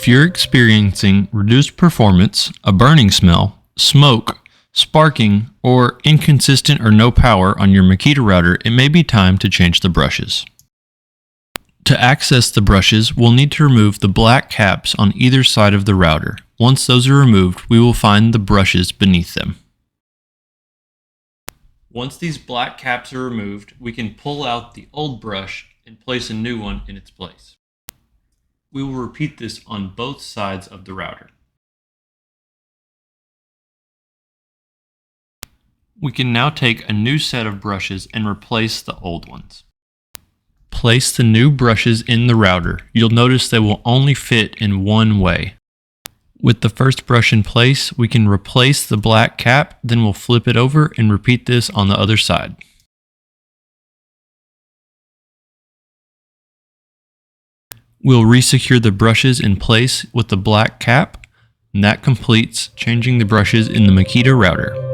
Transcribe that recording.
If you're experiencing reduced performance, a burning smell, smoke, sparking, or inconsistent or no power on your Makita router, it may be time to change the brushes. To access the brushes, we'll need to remove the black caps on either side of the router. Once those are removed, we will find the brushes beneath them. Once these black caps are removed, we can pull out the old brush and place a new one in its place. We will repeat this on both sides of the router. We can now take a new set of brushes and replace the old ones. Place the new brushes in the router. You'll notice they will only fit in one way. With the first brush in place, we can replace the black cap, then we'll flip it over and repeat this on the other side. We'll resecure the brushes in place with the black cap, and that completes changing the brushes in the Makita router.